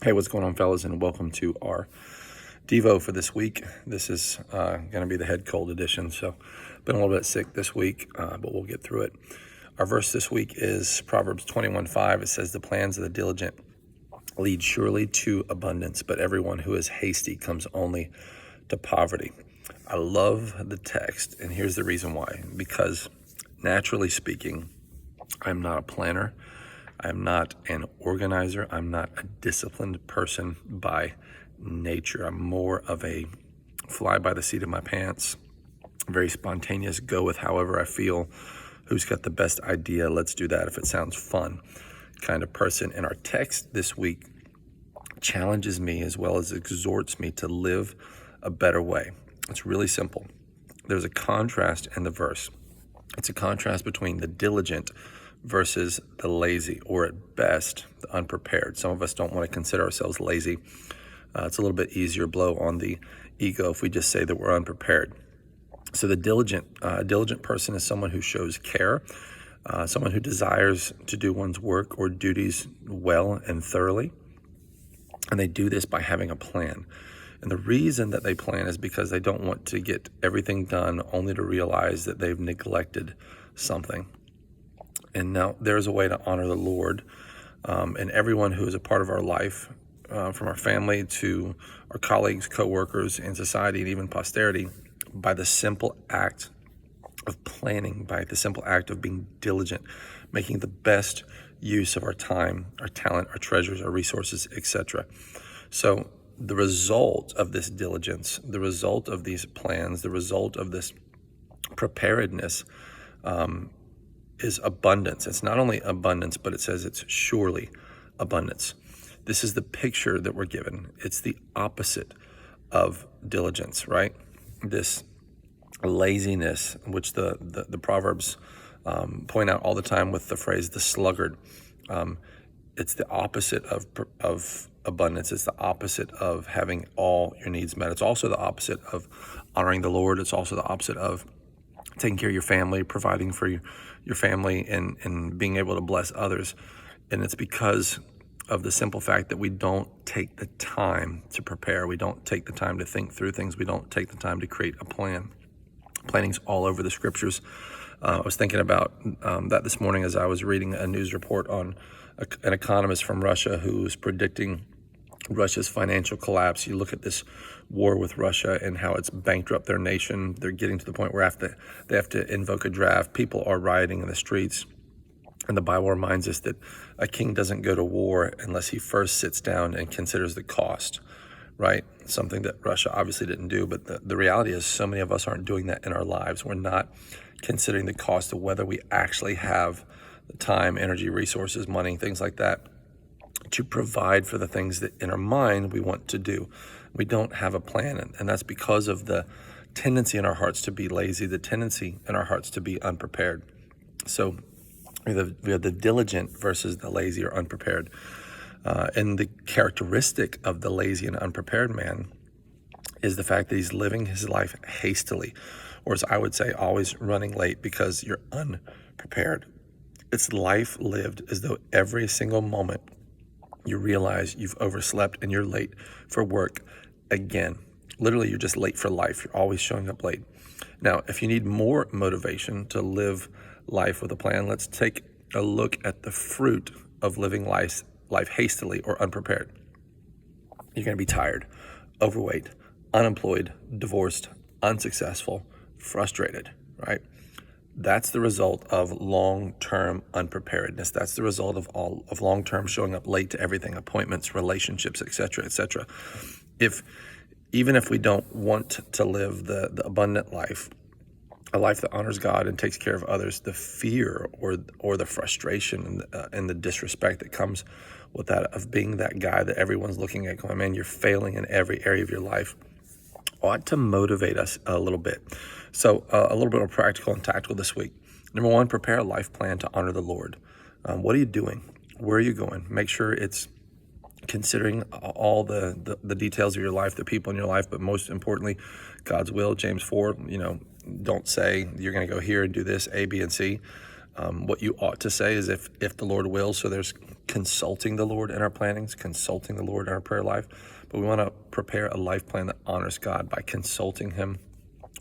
Hey, what's going on, fellas, and welcome to our DEVO for this week. This is going to be the head cold edition, so been a little bit sick this week, but we'll get through it. Our verse this week is Proverbs 21:5. It says, "The plans of the diligent lead surely to abundance, but everyone who is hasty comes only to poverty." I love the text, and here's the reason why. Because naturally speaking, I'm not a planner. I'm not an organizer. I'm not a disciplined person by nature. I'm more of a fly by the seat of my pants, very spontaneous, go with however I feel. Who's got the best idea? Let's do that if it sounds fun kind of person. And our text this week challenges me as well as exhorts me to live a better way. It's really simple. There's a contrast in the verse. It's a contrast between the diligent versus the lazy, or at best, the unprepared. Some of us don't want to consider ourselves lazy. It's a little bit easier blow on the ego if we just say that we're unprepared. So the diligent person is someone who shows care, someone who desires to do one's work or duties well and thoroughly. And they do this by having a plan. And the reason that they plan is because they don't want to get everything done only to realize that they've neglected something. And now there's a way to honor the Lord and everyone who is a part of our life, from our family to our colleagues, co-workers, and society, and even posterity, by the simple act of planning, by the simple act of being diligent, making the best use of our time, our talent, our treasures, our resources, etc. So the result of this diligence, the result of these plans, the result of this preparedness is abundance. It's not only abundance, but it says it's surely abundance. This is the picture that we're given. It's the opposite of diligence, right? This laziness, which the Proverbs point out all the time with the phrase "the sluggard." It's the opposite of abundance. It's the opposite of having all your needs met. It's also the opposite of honoring the Lord. It's also the opposite of taking care of your family, providing for your family, and being able to bless others. And it's because of the simple fact that we don't take the time to prepare. We don't take the time to think through things. We don't take the time to create a plan. Planning's all over the scriptures. I was thinking about that this morning as I was reading a news report on an economist from Russia who's predicting Russia's financial collapse. You look at this war with Russia and how it's bankrupt their nation. They're getting to the point where they have to invoke a draft. People are rioting in the streets. And the Bible reminds us that a king doesn't go to war unless he first sits down and considers the cost, right? Something that Russia obviously didn't do. But the reality is so many of us aren't doing that in our lives. We're not considering the cost of whether we actually have the time, energy, resources, money, things like that, to provide for the things that in our mind we want to do. We don't have a plan, and that's because of the tendency in our hearts to be lazy, the tendency in our hearts to be unprepared. So we have the diligent versus the lazy or unprepared. And the characteristic of the lazy and unprepared man is the fact that he's living his life hastily, or as I would say, always running late because you're unprepared. It's life lived as though every single moment you realize you've overslept and you're late for work again. Literally, you're just late for life. You're always showing up late. Now, if you need more motivation to live life with a plan, let's take a look at the fruit of living life hastily or unprepared. You're going to be tired, overweight, unemployed, divorced, unsuccessful, frustrated, right? That's the result of long-term unpreparedness. That's the result of long-term showing up late to everything, appointments, relationships, etc., etc. Even if we don't want to live the abundant life, a life that honors God and takes care of others, the fear or the frustration and the disrespect that comes with that, of being that guy that everyone's looking at going, man, you're failing in every area of your life, ought to motivate us a little bit. So a little bit more practical and tactical this week. Number one, prepare a life plan to honor the Lord. What are you doing? Where are you going? Make sure it's considering all the details of your life, the people in your life, but most importantly, God's will. James 4, don't say you're going to go here and do this, A, B, and C. What you ought to say is if the Lord wills. So there's consulting the Lord in our plannings, consulting the Lord in our prayer life. But we want to prepare a life plan that honors God by consulting him,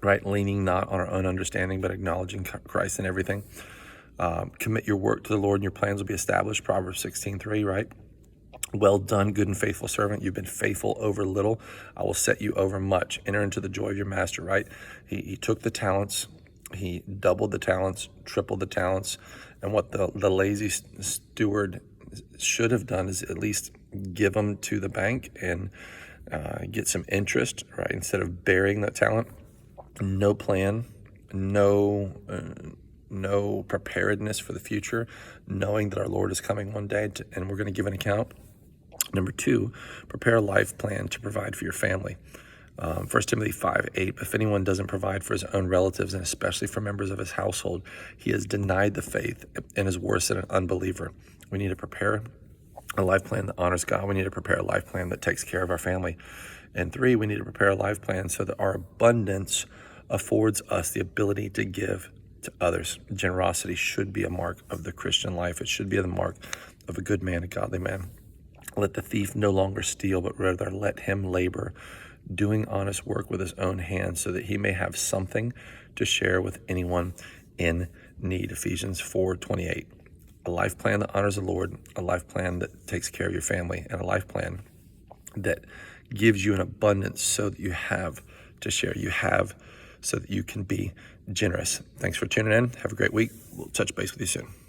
right? Leaning not on our own understanding, but acknowledging Christ in everything. Commit your work to the Lord and your plans will be established. Proverbs 16:3, right? Well done, good and faithful servant. You've been faithful over little. I will set you over much. Enter into the joy of your master, right? He took the talents. He doubled the talents, tripled the talents. And what the lazy steward should have done is at least give them to the bank and get some interest, right? Instead of burying that talent. No plan, no preparedness for the future, knowing that our Lord is coming one day and we're going to give an account. Number 2, prepare a life plan to provide for your family. 1 Timothy 5:8, if anyone doesn't provide for his own relatives and especially for members of his household, he has denied the faith and is worse than an unbeliever. We need to prepare a life plan that honors God. We need to prepare a life plan that takes care of our family. And 3, we need to prepare a life plan so that our abundance affords us the ability to give to others. Generosity should be a mark of the Christian life. It should be the mark of a good man, a godly man. Let the thief no longer steal, but rather let him labor, doing honest work with his own hands, so that he may have something to share with anyone in need. Ephesians 4:28. A life plan that honors the Lord, a life plan that takes care of your family, and a life plan that gives you an abundance so that you have to share. You have so that you can be generous. Thanks for tuning in. Have a great week. We'll touch base with you soon.